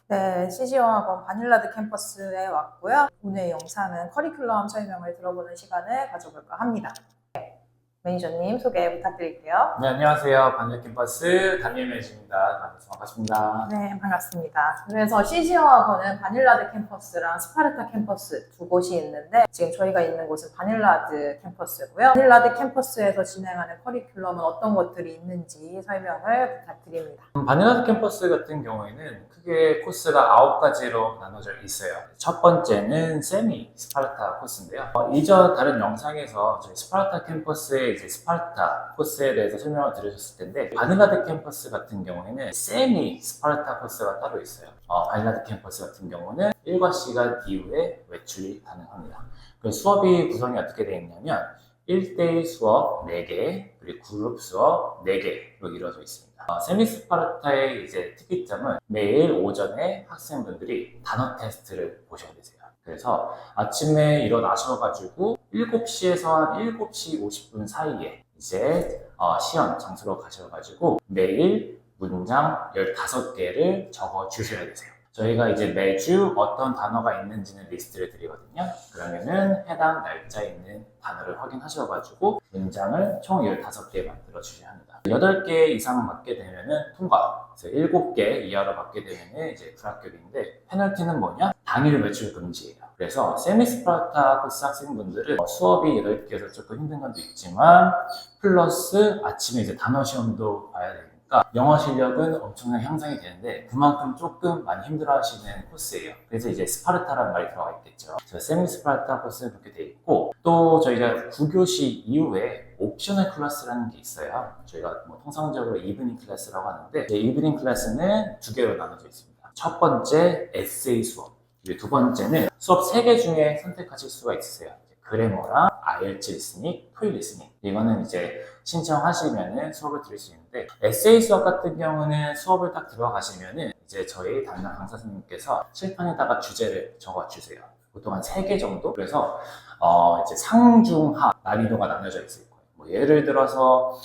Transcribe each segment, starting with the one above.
네, CG영학원 바닐라드 캠퍼스에 왔고요. 오늘 영상은 커리큘럼 설명을 들어보는 시간을 가져볼까 합니다. 매니저님 소개 부탁드릴게요. 네, 안녕하세요. 반려 캠퍼스 담임 매니저입니다. 만나서 반갑습니다. 네, 반갑습니다. 그래서 CG영학원은 바닐라드 캠퍼스랑 스파르타 캠퍼스 두 곳이 있는데 지금 저희가 있는 곳은 바닐라드 캠퍼스고요. 바닐라드 캠퍼스에서 진행하는 커리큘럼은 어떤 것들이 있는지 설명을 부탁드립니다. 바닐라드 캠퍼스 같은 경우에는 크게 코스가 9가지로 나눠져 있어요. 첫 번째는 세미 스파르타 코스인데요. 이전 다른 영상에서 저희 스파르타 캠퍼스의 이제 스파르타 코스에 대해서 설명을 드렸을 텐데, 바닐라드 캠퍼스 같은 경우에는 세미 스파르타 코스가 따로 있어요. 바닐라드 캠퍼스 같은 경우는 일과 시간 이후에 외출이 가능합니다. 그 수업이 구성이 어떻게 되어 있냐면 1대1 수업 4개, 그리고 그룹 수업 4개로 이루어져 있습니다. 세미 스파르타의 이제 특이점은 매일 오전에 학생분들이 단어 테스트를 보셔야 되세요. 그래서 아침에 일어나셔가지고 7시에서 한 7시 50분 사이에 이제 시험 장소로 가셔가지고 매일 문장 15개를 적어 주셔야 되세요. 저희가 이제 매주 어떤 단어가 있는지는 리스트를 드리거든요. 그러면은 해당 날짜에 있는 단어를 확인하셔가지고 문장을 총 15개 만들어 주셔야 합니다. 8개 이상 맞게 되면은 통과. 그래서 7개 이하로 맞게 되면은 이제 불합격인데, 페널티는 뭐냐? 당일 외출 금지예요. 그래서 세미스파르타 코스 학생분들은 수업이 8개여서 조금 힘든 것도 있지만 플러스 아침에 이제 단어 시험도 봐야 되고, 영어 실력은 엄청나게 향상이 되는데 그만큼 조금 많이 힘들어 하시는 코스예요. 그래서 이제 스파르타라는 말이 들어가 있겠죠. 그래서 세미 스파르타 코스는 그렇게 돼 있고, 또 저희가 9교시 이후에 옵셔널 클래스라는 게 있어요. 저희가 통상적으로 이브닝 클래스라고 하는데, 이브닝 클래스는 2개로 나눠져 있습니다. 첫 번째 에세이 수업, 그리고 두 번째는 수업 3개 중에 선택하실 수가 있으세요. 그래머랑 IELTS 리스닝, 토익 리스닝. 이거는 이제 신청하시면은 수업을 들을 수 있는데, 에세이 수업 같은 경우는 수업을 딱 들어가시면은 이제 저희 담당 강사 선생님께서 칠판에다가 주제를 적어주세요. 보통 한 3개 정도? 그래서 이제 상중하 난이도가 나눠져 있을 거예요. 예를 들어서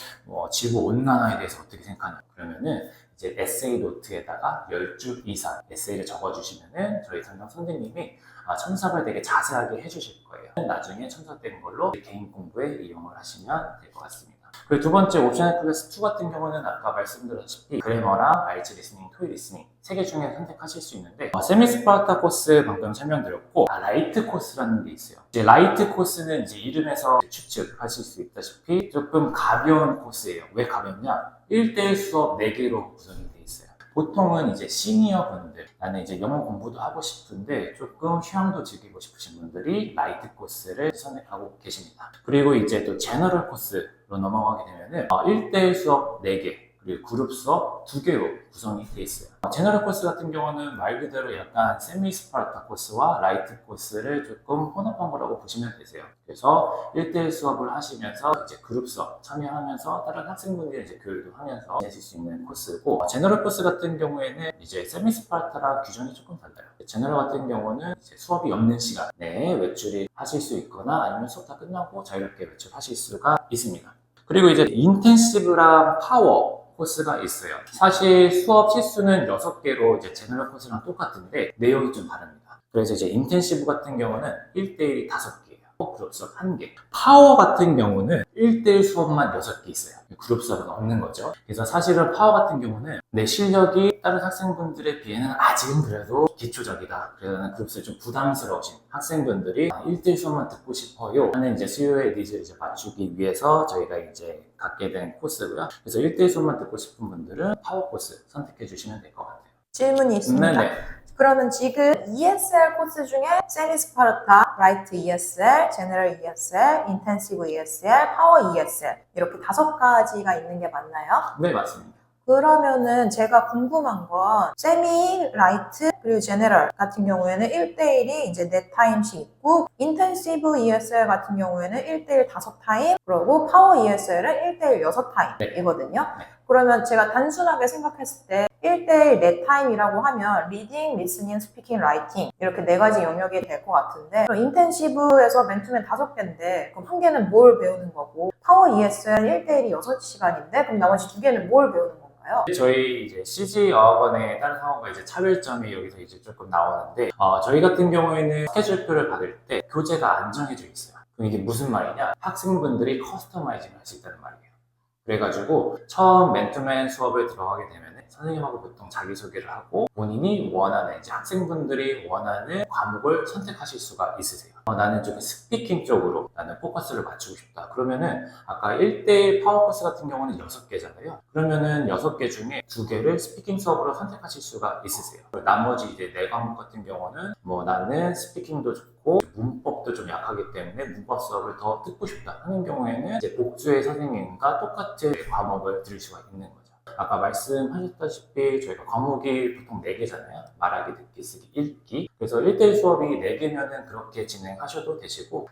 지구 온난화에 대해서 어떻게 생각하냐, 그러면은 이제 에세이 노트에다가 10줄 이상 에세이를 적어주시면은 저희 담당 선생님이 첨삭을 되게 자세하게 해주실 거예요. 나중에 첨삭된 걸로 개인 공부에 이용을 하시면 될 것 같습니다. 그리고 두 번째 옵셔널 클래스 2 같은 경우는 아까 말씀드렸다시피 그래머랑 IELTS 리스닝, 토익 리스닝 3개 중에 선택하실 수 있는데, 세미 스파르타 코스 방금 설명드렸고, 라이트 코스라는 게 있어요. 이제 라이트 코스는 이제 이름에서 추측하실 수 있다시피 조금 가벼운 코스예요. 왜 가볍냐? 1대1 수업 4개로 구성이 돼 있어요. 보통은 이제 시니어 분들, 나는 이제 영어 공부도 하고 싶은데 조금 휴양도 즐기고 싶으신 분들이 라이트 코스를 선택하고 계십니다. 그리고 이제 또 제너럴 코스로 넘어가게 되면은 1대1 수업 4개, 그리고 그룹 수업 2개로 구성이 되어 있어요. 제너럴 코스 같은 경우는 말 그대로 약간 세미 스파르타 코스와 라이트 코스를 조금 혼합한 거라고 보시면 되세요. 그래서 1대1 수업을 하시면서 이제 그룹 수업 참여하면서 다른 학생분들이 이제 교류도 하면서 내실 수 있는 코스고, 제너럴 코스 같은 경우에는 이제 세미 스파르타랑 규정이 조금 달라요. 제너럴 같은 경우는 이제 수업이 없는 시간에 외출이 하실 수 있거나 아니면 수업 다 끝나고 자유롭게 외출하실 수가 있습니다. 그리고 이제 인텐시브랑 파워 코스가 있어요. 사실 수업 실수는 6개로 이제 제너럴 코스랑 똑같은데 내용이 좀 다릅니다. 그래서 이제 인텐시브 같은 경우는 1대1이 5개예요. 그룹 수업 1개. 파워 같은 경우는 1대1 수업만 6개 있어요. 그룹 수업은 없는 거죠. 그래서 사실은 파워 같은 경우는 내 실력이 다른 학생분들에 비해는 아직은 그래도 기초적이다. 그래서 나는 그룹 수업이 좀 부담스러우신 학생분들이 1대1 수업만 듣고 싶어요 하는 이제 수요의 니즈를 이제 맞추기 위해서 저희가 이제 갖게 된 코스고요. 그래서 1대1 수업만 듣고 싶은 분들은 파워 코스 선택해 주시면 될 것 같아요. 질문이 있습니다. 네네. 그러면 지금 ESL 코스 중에 세미 스파르타, 라이트 ESL, 제너럴 ESL, 인텐시브 ESL, 파워 ESL 이렇게 5가지가 있는 게 맞나요? 네, 맞습니다. 그러면은 제가 궁금한 건 세미, 라이트, 그리고 제너럴 같은 경우에는 1대1이 이제 4타임씩 있고, 인텐시브 ESL 같은 경우에는 1대1 5타임, 그리고 파워 ESL은 1대1 6타임이거든요. 네. 그러면 제가 단순하게 생각했을 때 1대1 4타임이라고 하면 리딩, 리스닝, 스피킹, 라이팅 이렇게 4가지 영역이 될 것 같은데, 그럼 인텐시브에서 맨투맨 5개인데 그럼 1개는 뭘 배우는 거고, 파워 ESL 1대1이 6시간인데 그럼 나머지 2개는 뭘 배우는 건가요? 건가요? 저희 이제 CG 어학원의 다른 학원과 이제 차별점이 여기서 이제 조금 나오는데, 저희 같은 경우에는 스케줄표를 받을 때 교재가 안 정해져 있어요. 그럼 이게 무슨 말이냐? 학생분들이 커스터마이징을 할 수 있다는 말이에요. 그래가지고 처음 맨투맨 수업을 들어가게 되면 선생님하고 보통 자기소개를 하고 본인이 원하는, 이제 학생분들이 원하는 과목을 선택하실 수가 있으세요. 나는 좀 스피킹 쪽으로 나는 포커스를 맞추고 싶다. 그러면은 아까 1대1 파워 코스 같은 경우는 6개잖아요. 그러면은 6개 중에 2개를 스피킹 수업으로 선택하실 수가 있으세요. 나머지 이제 4과목 같은 경우는 뭐 나는 스피킹도 좋고 문법도 좀 약하기 때문에 문법 수업을 더 듣고 싶다 하는 경우에는 이제 복수의 선생님과 똑같은 과목을 들을 수가 있는 거죠. 아까 말씀하셨다시피 저희가 과목이 보통 4개잖아요. 말하기, 듣기, 쓰기, 읽기. 그래서 1대1 수업이 4개면은 그렇게 진행하셔도 되시고,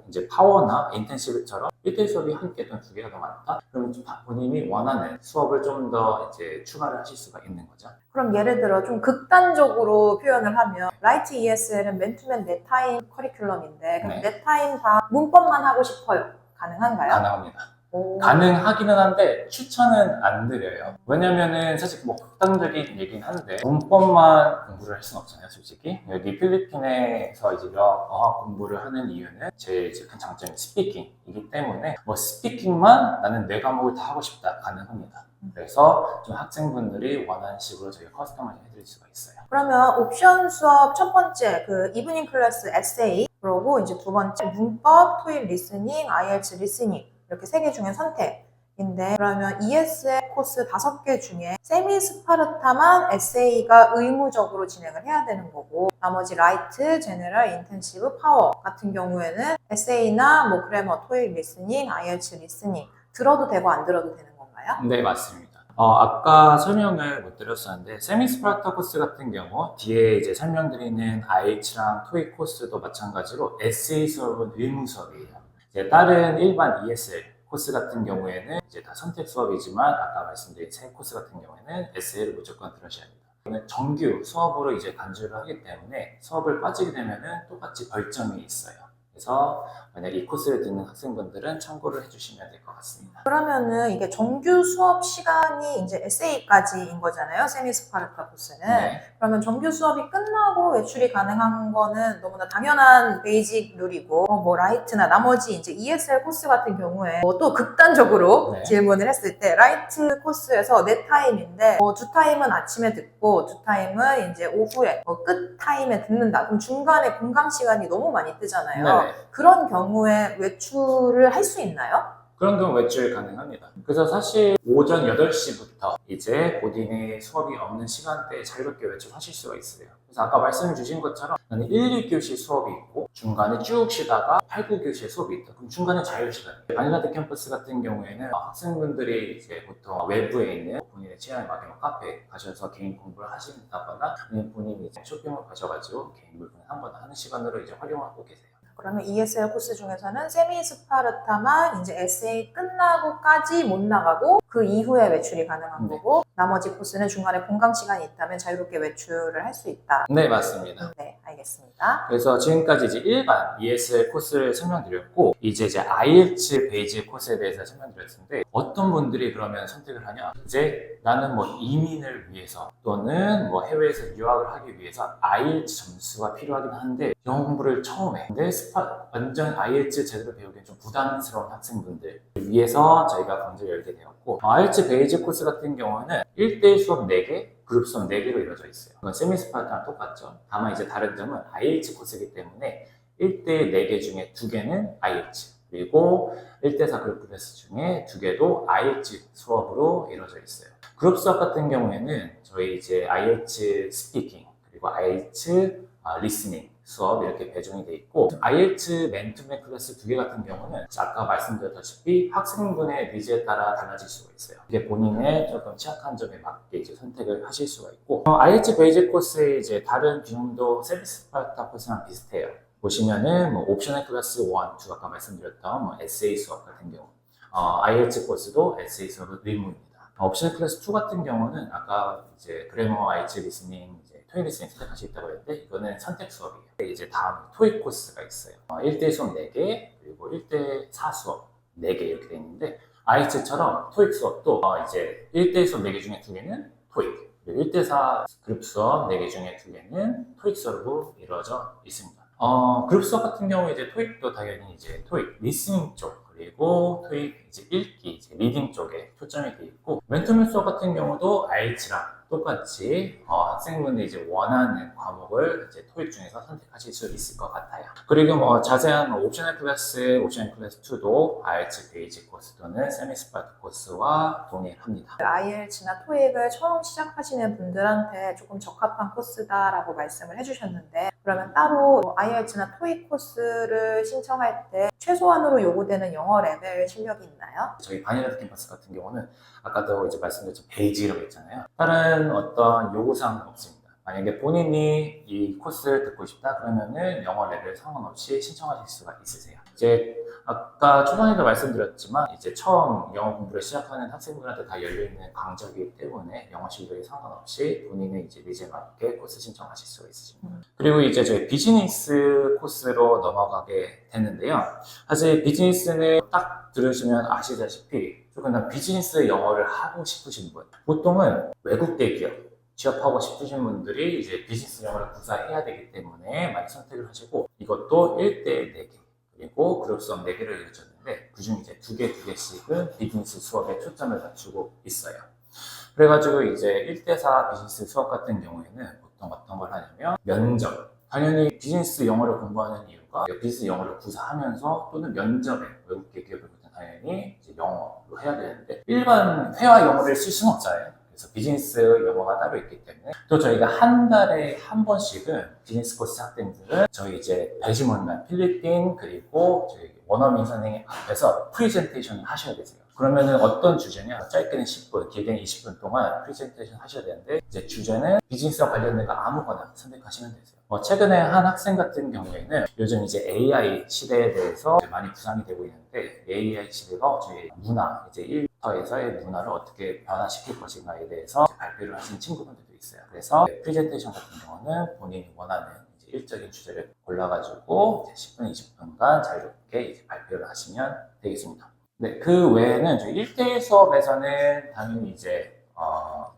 이제 파워나 인텐시브처럼 1대1 수업이 1개 또는 2개가 더 많다? 그러면 본인이 원하는 수업을 좀 더 이제 추가를 하실 수가 있는 거죠. 그럼 예를 들어 좀 극단적으로 표현을 하면 라이트 ESL은 맨투맨 네타임 커리큘럼인데 그럼 네. 네타임 다 문법만 하고 싶어요. 가능한가요? 가능합니다. 오. 가능하기는 한데 추천은 안 드려요. 왜냐면은 사실 뭐 극단적인 얘기긴 한데 문법만 공부를 할 수는 없잖아요, 솔직히. 여기 필리핀에서 이제 어학 공부를 하는 이유는 제일 이제 큰 장점이 스피킹이기 때문에 뭐 스피킹만 나는 4과목을 다 하고 싶다, 가능합니다. 그래서 좀 학생분들이 원하는 식으로 저희가 커스터마이징 해드릴 수가 있어요. 그러면 옵션 수업 첫 번째 그 이브닝 클래스 에세이, 그러고 이제 두 번째 문법, 토익 리스닝, IELTS 리스닝 이렇게 3개 중에 선택인데, 그러면 ESL 코스 5개 중에 세미 스파르타만 에세이가 의무적으로 진행을 해야 되는 거고, 나머지 라이트, 제너럴, 인텐시브, 파워 같은 경우에는 에세이나 뭐 그래머, 토익 리스닝, IELTS 리스닝 들어도 되고 안 들어도 되는 건가요? 네, 맞습니다. 아까 설명을 못 드렸었는데 세미 스파르타 코스 같은 경우 뒤에 이제 설명드리는 IELTS랑 토익 코스도 마찬가지로 에세이 수업은 의무 수업이에요. 이제 다른 일반 ESL 코스 같은 경우에는 이제 다 선택 수업이지만 아까 말씀드린 새 코스 같은 경우에는 에세이를 무조건 들으셔야 합니다. 이거는 정규 수업으로 이제 간주를 하기 때문에 수업을 빠지게 되면은 똑같이 벌점이 있어요. 그래서 만약 이 코스를 듣는 학생분들은 참고를 해주시면 될 것 같습니다. 그러면은 이게 정규 수업 시간이 이제 에세이까지인 거잖아요, 세미 스파르타 코스는. 네. 그러면 정규 수업이 끝나고 외출이 가능한 거는 너무나 당연한 베이직 룰이고, 뭐 라이트나 나머지 이제 ESL 코스 같은 경우에 또 극단적으로 네. 질문을 했을 때 라이트 코스에서 4타임인데 2타임은 아침에 듣고 2타임은 이제 오후에 끝 타임에 듣는다. 그럼 중간에 공강 시간이 너무 많이 뜨잖아요. 네네. 그런 경우에 외출을 할 수 있나요? 그런 경우 외출 가능합니다. 그래서 사실 오전 8시부터 이제 본인의 수업이 없는 시간대에 자유롭게 외출하실 수가 있어요. 그래서 아까 말씀 주신 것처럼 나는 1, 2교시 수업이 있고 중간에 쭉 쉬다가 8, 9교시에 수업이 있다. 그럼 중간에 자유시간. 바닐라드 캠퍼스 같은 경우에는 학생분들이 이제 보통 외부에 있는 본인의 취향에 맞게 카페에 가셔서 개인 공부를 하신다거나 아니면 본인이 이제 쇼핑을 가셔가지고 개인 물건을 한 번 하는 시간으로 이제 활용하고 계세요. 그러면 ESL 코스 중에서는 세미 스파르타만 이제 에세이 끝나고까지 못 나가고 그 이후에 외출이 가능한 네. 거고, 나머지 코스는 중간에 공강 시간이 있다면 자유롭게 외출을 할 수 있다. 네, 맞습니다. 네, 알겠습니다. 그래서 지금까지 이제 일반 ESL 코스를 설명드렸고 이제 IELTS 베이직 코스에 대해서 설명드렸는데 어떤 분들이 그러면 선택을 하냐? 이제 나는 뭐 이민을 위해서 또는 뭐 해외에서 유학을 하기 위해서 IELTS 점수가 필요하긴 한데 영어 공부를 처음 해. 근데 완전 IELTS 제대로 배우기엔 좀 부담스러운 학생분들 위해서 저희가 강좌를 열게 되었고, IELTS 베이직 코스 같은 경우는 1대1 수업 4개, 그룹 수업 4개로 이루어져 있어요. 그건 세미 스파르타랑 똑같죠. 다만 이제 다른 점은 IELTS 코스이기 때문에 1대1 4개 중에 2개는 IELTS, 그리고 1대4 그룹 클래스 중에 2개도 IELTS 수업으로 이루어져 있어요. 그룹 수업 같은 경우에는 저희 이제 IELTS 스피킹, 그리고 IELTS 리스닝 수업 이렇게 배정이 돼 있고, IELTS 맨투맨 클래스 2개 같은 경우는 아까 말씀드렸다시피 학생분의 니즈에 따라 달라질 수가 있어요. 이게 본인의 조금 취약한 점에 맞게 이제 선택을 하실 수가 있고, IELTS 베이직 코스의 이제 다른 기능도 세미 스파르타 코스랑 비슷해요. 보시면은 뭐 옵셔널 클래스 1, 2 아까 말씀드렸던 뭐 에세이 수업 같은 경우, IELTS 코스도 에세이 수업은 의무입니다. 옵셔널 클래스 2 같은 경우는 아까 이제 그래머, IELTS 리스닝, 토익 리스닝 선택할 수 있다고 했는데 이거는 선택 수업이에요. 이제 다음 토익 코스가 있어요. 1대1 수업 4개, 그리고 1대4 수업 4개 이렇게 돼 있는데 IELTS처럼 토익 수업도 이제 1대1 수업 4개 중에 2개는 토익, 1대4 그룹 수업 4개 중에 2개는 토익 수업으로 이루어져 있습니다. 그룹 수업 같은 경우에 이제 토익도 당연히 이제 토익 리스닝 쪽, 그리고 토익 이제 읽기, 이제 리딩 쪽에 초점이 돼 있고, 멘토맨 수업 같은 경우도 IELTS랑 똑같이 학생분들이 이제 원하는 과목을 이제 토익 중에서 선택하실 수 있을 것 같아요. 그리고 뭐 자세한 옵셔널 클래스 2도 IELTS 베이직 코스 또는 세미 스파르타 코스와 동일합니다. IELTS나 토익을 처음 시작하시는 분들한테 조금 적합한 코스다라고 말씀을 해주셨는데, 그러면 따로 IELTS나 토익 코스를 신청할 때 최소한으로 요구되는 영어 레벨 실력이 있나요? 저희 바닐라드 캠퍼스 같은 경우는 아까도 이제 말씀드렸죠, 베이직이라고 했잖아요. 다른 어떤 요구사항은 없습니다. 만약에 본인이 이 코스를 듣고 싶다 그러면은 영어 레벨 상관없이 신청하실 수가 있으세요. 이제 아까 초반에도 말씀드렸지만 이제 처음 영어 공부를 시작하는 학생들한테 다 열려있는 강좌이기 때문에 영어 실력에 상관없이 본인의 이제 니즈에 맞게 코스 신청하실 수가 있으십니다. 그리고 이제 저희 비즈니스 코스로 넘어가게 되는데요. 사실 비즈니스는 딱 들으시면 아시다시피 조금 더 비즈니스 영어를 하고 싶으신 분, 보통은 외국 대기업 취업하고 싶으신 분들이 이제 비즈니스 영어를 구사해야 되기 때문에 많이 선택을 하시고, 이것도 1대1 4개, 그리고 그룹 수업 4개를 이루어졌는데 그중 이제 2개씩은 비즈니스 수업에 초점을 맞추고 있어요. 그래가지고 이제 1대4 비즈니스 수업 같은 경우에는 보통 어떤 걸 하냐면 면접, 당연히 비즈니스 영어를 공부하는 이유가 비즈니스 영어를 구사하면서 또는 면접에 외국 대기업을 당연히 이제 영어로 해야 되는데 일반 회화 영어를 쓸 수는 없잖아요. 그래서 비즈니스 영어가 따로 있기 때문에 또 저희가 한 달에 한 번씩은 비즈니스 코스 학생들은 저희 이제 배심원단 필리핀 그리고 저희 원어민 선생님 앞에서 프리젠테이션을 하셔야 되세요. 그러면은 어떤 주제냐, 짧게는 10분, 길게는 20분 동안 프리젠테이션 하셔야 되는데 이제 주제는 비즈니스와 관련된 거 아무거나 선택하시면 되세요. 최근에 한 학생 같은 경우에는 요즘 이제 AI 시대에 대해서 많이 부상이 되고 있는데 AI 시대가 저희 문화, 이제 일터에서의 문화를 어떻게 변화시킬 것인가에 대해서 발표를 하신 친구분들도 있어요. 그래서 프레젠테이션 같은 경우는 본인이 원하는 이제 일적인 주제를 골라가지고 이제 10분, 20분간 자유롭게 이제 발표를 하시면 되겠습니다. 네, 그 외에는 저희 1대1 수업에서는 당연히 이제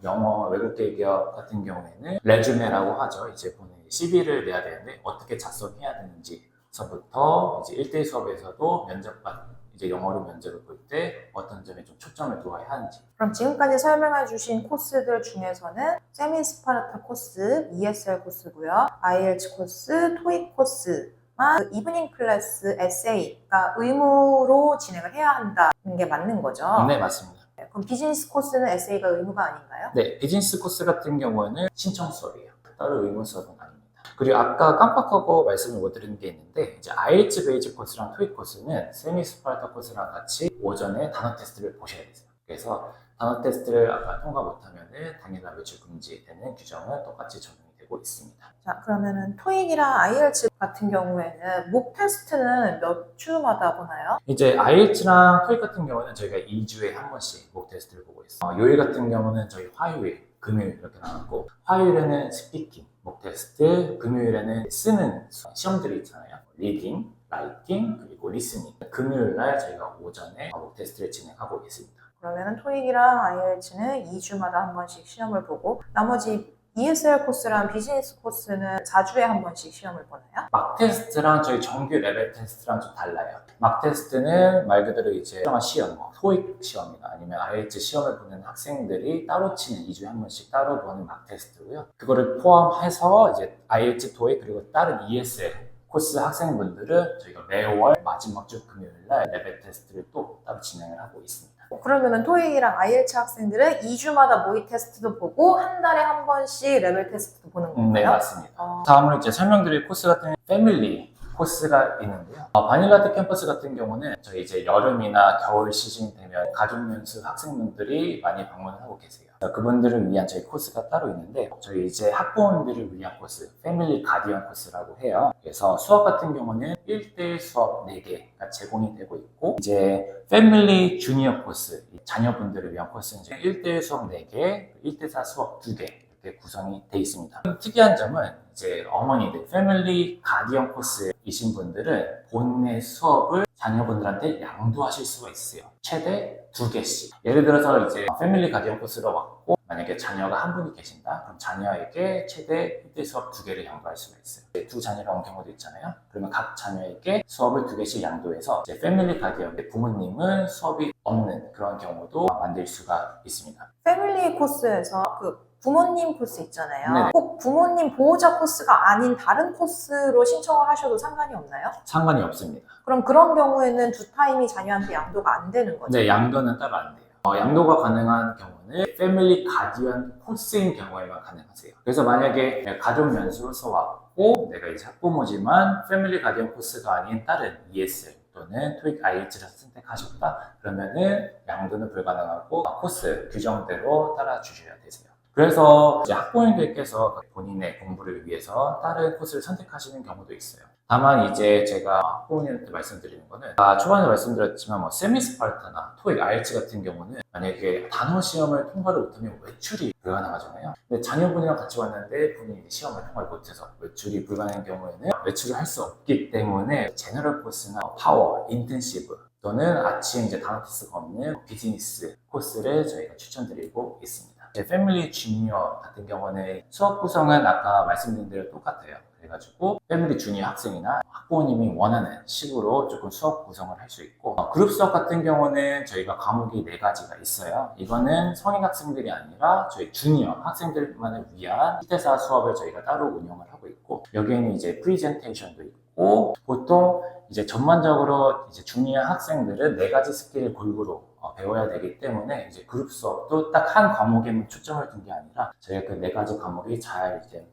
영어 외국 대기업 같은 경우에는 레주메라고 하죠. 이제 본인이 CV를 내야 되는데 어떻게 작성해야 되는지서부터 이제 1대1 수업에서도 면접관 이제 영어로 면접을 볼 때 어떤 점에 좀 초점을 두어야 하는지. 그럼 지금까지 설명해 주신 코스들 중에서는 세미 스파르타 코스, ESL 코스고요. IELTS 코스, 토익 코스만 이브닝 클래스 에세이가 의무로 진행을 해야 한다는 게 맞는 거죠? 네, 맞습니다. 그럼 비즈니스 코스는 에세이가 의무가 아닌가요? 네, 비즈니스 코스 같은 경우는 신청 수업이에요. 따로 의무 수업은 아닙니다. 그리고 아까 깜빡하고 말씀을 못 드린 게 있는데 이제 IELTS 베이직 코스랑 토익 코스는 세미 스파르타 코스랑 같이 오전에 단어 테스트를 보셔야 돼요. 그래서 단어 테스트를 아까 통과 못하면은 당일날 외출 금지되는 규정은 똑같이 적용이 되고 있습니다. 자, 그러면은 토익이랑 IELTS 같은 경우에는 목 테스트는 몇 주마다 보나요? 이제 IELTS랑 토익 같은 경우는 저희가 2주에 한 번씩 목 테스트를 보고 있어요. 요일 같은 경우는 저희 화요일, 금요일 이렇게 나왔고, 화요일에는 스피킹 목 테스트, 금요일에는 쓰는 시험들이 있잖아요. 리딩, 라이팅, 그리고 리스닝. 금요일날 저희가 오전에 목 테스트를 진행하고 있습니다. 그러면은 토익이랑 IELTS는 2주마다 한 번씩 시험을 보고 나머지 ESL 코스랑 비즈니스 코스는 4주에 한 번씩 시험을 보나요? 막 테스트랑 저희 정규 레벨 테스트랑 좀 달라요. 막 테스트는 말 그대로 이제 시험, 토익 시험이나 아니면 IELTS 시험을 보는 학생들이 따로 치는 2주에 한 번씩 따로 보는 막 테스트고요. 그거를 포함해서 이제 IELTS, 토익 그리고 다른 ESL 코스 학생분들은 저희가 매월 마지막 주 금요일날 레벨 테스트를 또 따로 진행을 하고 있습니다. 그러면은 토익이랑 IELTS 학생들은 2주마다 모의 테스트도 보고 한 달에 한 번씩 레벨 테스트도 보는 건가요? 네, 맞습니다. 다음으로 이제 설명드릴 코스 같은 패밀리 코스가 있는데요. 바닐라드 캠퍼스 같은 경우는 저희 이제 여름이나 겨울 시즌이 되면 가족연수 학생분들이 많이 방문을 하고 계세요. 그분들을 위한 저희 코스가 따로 있는데 저희 이제 학부모님들을 위한 코스, 패밀리 가디언 코스라고 해요. 그래서 수업 같은 경우는 1대1 수업 4개가 제공이 되고 있고 이제 패밀리 주니어 코스, 자녀분들을 위한 코스는 이제 1대1 수업 4개, 1대4 수업 2개 이렇게 구성이 되어 있습니다. 특이한 점은 이제 어머니들, 패밀리 가디언 코스이신 분들은 본인의 수업을 자녀분들한테 양도하실 수가 있어요. 최대 2개씩. 예를 들어서 이제 패밀리 가디언 코스로 왔고 만약에 자녀가 한 분이 계신다. 그럼 자녀에게 최대 1대 수업 2개를 양도할 수가 있어요. 두 자녀가 온 경우도 있잖아요. 그러면 각 자녀에게 수업을 2개씩 양도해서 이제 패밀리 가디언, 부모님은 수업이 없는 그런 경우도 만들 수가 있습니다. 패밀리 코스에서 그 부모님 코스 있잖아요. 네네. 꼭 부모님 보호자 코스가 아닌 다른 코스로 신청을 하셔도 상관이 없나요? 상관이 없습니다. 그럼 그런 경우에는 두 타임이 자녀한테 양도가 안 되는 거죠? 네, 양도는 따로 안 돼요. 양도가 가능한 경우는 패밀리 가디언 코스인 경우에만 가능하세요. 그래서 만약에 내가 가족 연수로서 왔고 내가 이제 학부모지만 패밀리 가디언 코스가 아닌 다른 ESL 또는 토익 IELTS를 선택하셨다 그러면은 양도는 불가능하고 코스 규정대로 따라 주셔야 되세요. 그래서 이제 학부모님들께서 본인의 공부를 위해서 다른 코스를 선택하시는 경우도 있어요. 다만 이제 제가 학부모님한테 말씀드리는 거는 초반에 말씀드렸지만 뭐 세미스파르타나 토익 IELTS 같은 경우는 만약에 단어 시험을 통과를 못하면 외출이 불가능하잖아요. 근데 자녀분이랑 같이 왔는데 본인이 이제 시험을 통과를 못해서 외출이 불가능한 경우에는 외출을 할 수 없기 때문에 제너럴 코스나 파워, 인텐시브 또는 아침 이제 단어 테스트가 없는 비즈니스 코스를 저희가 추천드리고 있습니다. 패밀리 주니어 같은 경우는 수업 구성은 아까 말씀드린 대로 똑같아요. 그래가지고 패밀리 주니어 학생이나 학부모님이 원하는 식으로 조금 수업 구성을 할 수 있고 그룹 수업 같은 경우는 저희가 과목이 4가지가 있어요. 이거는 성인 학생들이 아니라 저희 주니어 학생들만을 위한 1대4 수업을 저희가 따로 운영을 하고 있고 여기에는 이제 프리젠테이션도 있고 보통 이제 전반적으로 이제 주니어 학생들은 4가지 스킬을 골고루 배워야 되기 때문에 이제 그룹 수업도 딱 한 과목에만 초점을 둔 게 아니라 저희가 그 4가지 과목이 잘 이제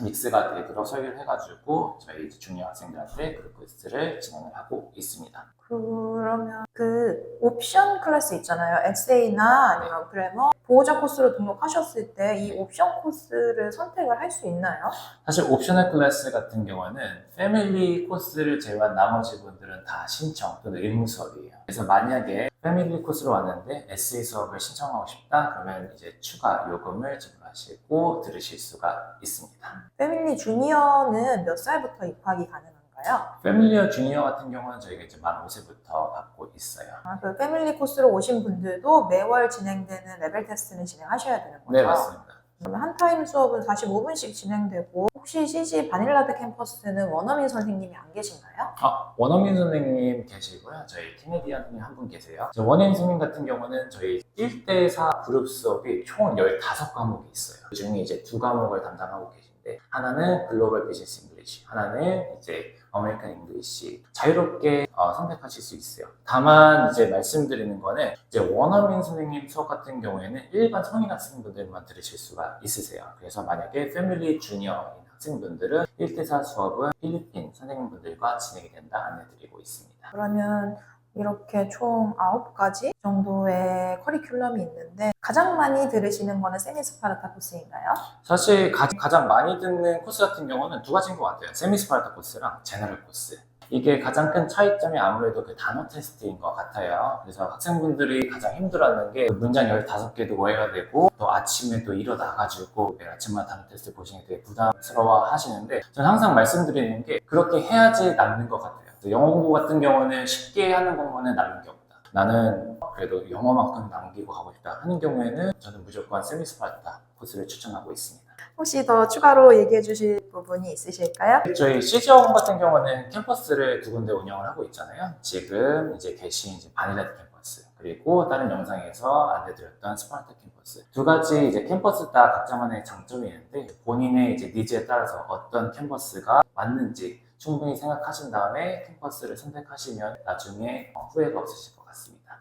믹스가 되도록 설계를 해가지고 저희 이제 주니어 학생들한테 그룹 퀘스트를 진행을 하고 있습니다. 그러면 그 옵션 클래스 있잖아요. 에세이나 아니면 그래머 보호자 코스로 등록하셨을 때 이 옵션 코스를 선택을 할 수 있나요? 사실 옵셔널 클래스 같은 경우는 패밀리 코스를 제외한 나머지 분들은 다 신청 또는 의무 수업이에요. 그래서 만약에 패밀리 코스로 왔는데 에세이 수업을 신청하고 싶다 그러면 이제 추가 요금을 지불하시고 들으실 수가 있습니다. 패밀리 주니어는 몇 살부터 입학이 가능한가요? 패밀리어 주니어 같은 경우는 저희가 이제 만 5세부터 받고 있어요. 그 패밀리 코스로 오신 분들도 매월 진행되는 레벨 테스트는 진행하셔야 되는 거죠? 네, 맞습니다. 그러면 한 타임 수업은 45분씩 진행되고 혹시 CC 바닐라드 캠퍼스는 원어민 선생님이 안 계신가요? 원어민 선생님 계시고요. 저희 캐네디언 선생님 한 분 계세요. 원어민 선생님 같은 경우는 저희 1대4 그룹 수업이 총 15과목이 있어요. 그 중에 이제 2과목을 담당하고 계신데 하나는 글로벌 비즈니스 잉글리시, 하나는 이제 아메리칸 잉글리시 자유롭게 선택하실 수 있어요. 다만 이제 말씀드리는 거는 이제 원어민 선생님 수업 같은 경우에는 일반 성인 학생분들만 들으실 수가 있으세요. 그래서 만약에 패밀리 주니어인 학생분들은 1대4 수업은 필리핀 선생님분들과 진행이 된다 안내드리고 있습니다. 그러면 이렇게 총 9가지 정도의 커리큘럼이 있는데 가장 많이 들으시는 거는 세미스파르타 코스인가요? 사실 가장 많이 듣는 코스 같은 경우는 2가지인 것 같아요. 세미스파르타 코스랑 제너럴 코스. 이게 가장 큰 차이점이 아무래도 그 단어 테스트인 것 같아요. 그래서 학생분들이 가장 힘들어하는 게 문장 15개도 외워야 되고 또 아침에 또 일어나가지고 매일 아침마다 단어 테스트 보시는 게 되게 부담스러워 하시는데 저는 항상 말씀드리는 게 그렇게 해야지 남는 것 같아요. 영어 공부 같은 경우는 쉽게 하는 공부는 남는 게 없다. 나는 그래도 영어만큼 남기고 가고 싶다 하는 경우에는 저는 무조건 세미스파르타 코스를 추천하고 있습니다. 혹시 더 추가로 얘기해 주실 부분이 있으실까요? 저희 CG원 같은 경우는 캠퍼스를 2군데 운영을 하고 있잖아요. 지금 이제 계신 이제 바닐라드 캠퍼스 그리고 다른 영상에서 안내드렸던 스파르타 캠퍼스 2가지 이제 캠퍼스 다 각자만의 장점이 있는데 본인의 이제 니즈에 따라서 어떤 캠퍼스가 맞는지 충분히 생각하신 다음에 캠퍼스를 선택하시면 나중에 후회가 없으실 것 같습니다.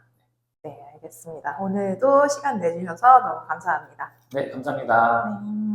네, 알겠습니다. 오늘도 시간 내주셔서 너무 감사합니다. 네, 감사합니다. 네.